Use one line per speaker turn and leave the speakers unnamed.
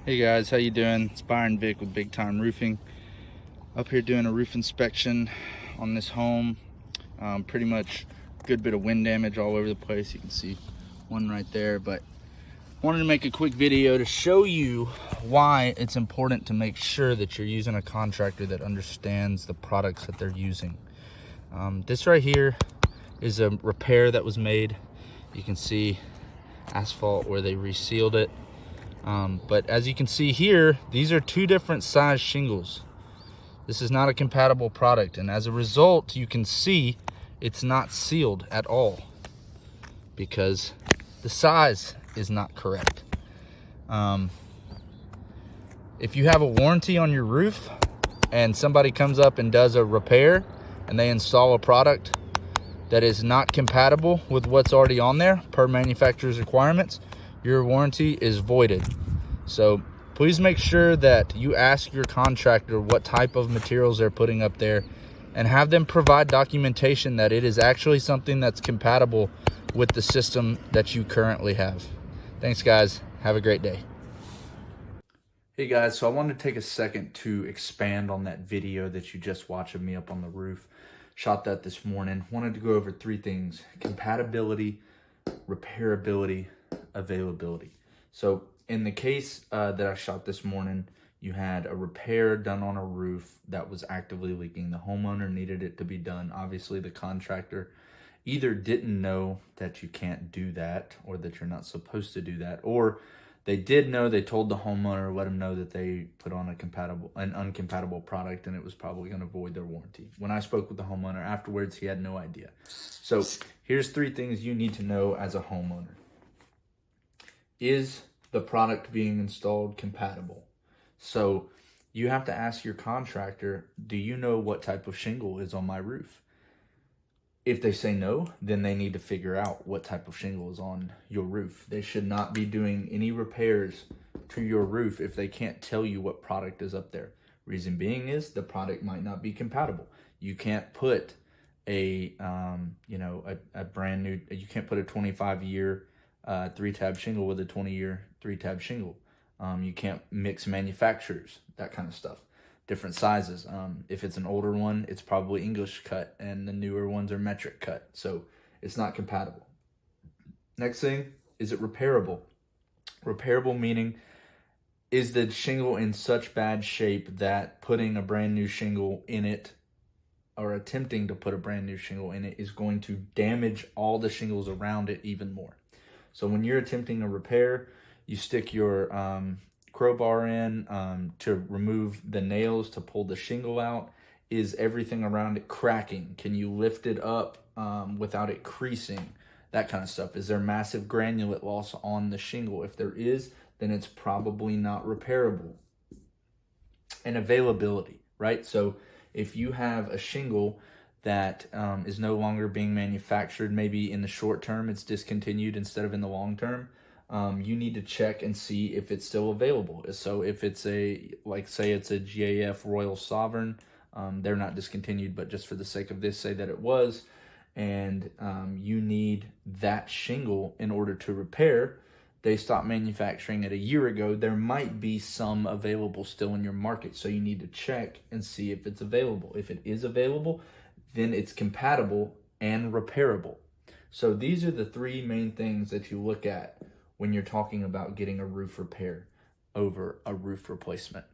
Hey guys, how you doing? It's Byron Vic with Big Time Roofing. Up here doing a roof inspection on this home. Pretty much good bit of wind damage all over the place. You can see one right there, but wanted to make a quick video to show you why it's important to make sure that you're using a contractor that understands the products that they're using. This right here is a repair that was made. You can see asphalt where they resealed it. But as you can see here, these are two different size shingles. This is not a compatible product, and as a result, you can see it's not sealed at all because the size is not correct. If you have a warranty on your roof and somebody comes up and does a repair and they install a product that is not compatible with what's already on there per manufacturer's requirements, your warranty is voided. So please make sure that you ask your contractor what type of materials they're putting up there and have them provide documentation that it is actually something that's compatible with the system that you currently have. Thanks guys, have a great day. Hey guys, so I wanted to take a second to expand on that video that you just watched of me up on the roof. Shot that this morning. Wanted to go over three things: compatibility, repairability, availability. So in the case that I shot this morning, you had a repair done on a roof that was actively leaking. The homeowner needed it to be done. Obviously, the contractor either didn't know that you can't do that or that you're not supposed to do that, or they did know, they told the homeowner, let them know that they put on an uncompatible product and it was probably going to void their warranty. When I spoke with the homeowner afterwards, he had no idea. So here's three things you need to know as a homeowner. Is the product being installed compatible? So you have to ask your contractor, do you know what type of shingle is on my roof? If they say no, then they need to figure out what type of shingle is on your roof. They should not be doing any repairs to your roof if they can't tell you what product is up there. Reason being is the product might not be compatible. You can't put a brand new, you can't put a 25-year 3-tab shingle with a 20-year 3-tab shingle. You can't mix manufacturers, that kind of stuff. Different sizes. If it's an older one, it's probably English cut, and the newer ones are metric cut. So it's not compatible. Next thing, is it repairable? Repairable meaning, is the shingle in such bad shape that putting a brand new shingle in it or attempting to put a brand new shingle in it is going to damage all the shingles around it even more. So when you're attempting a repair, you stick your crowbar in to remove the nails to pull the shingle out. Is everything around it cracking? Can you lift it up without it creasing? That kind of stuff. Is there massive granulate loss on the shingle? If there is, then it's probably not repairable. And availability, right? So if you have a shingle that is no longer being manufactured, maybe in the short term it's discontinued instead of in the long term, you need to check and see if it's still available. So if it's say it's a GAF Royal Sovereign, they're not discontinued, but just for the sake of this, say that it was, and you need that shingle in order to repair. They stopped manufacturing it a year ago. There might be some available still in your market, so you need to check and see if it's available. If it is available, then it's compatible and repairable. So these are the three main things that you look at when you're talking about getting a roof repair over a roof replacement.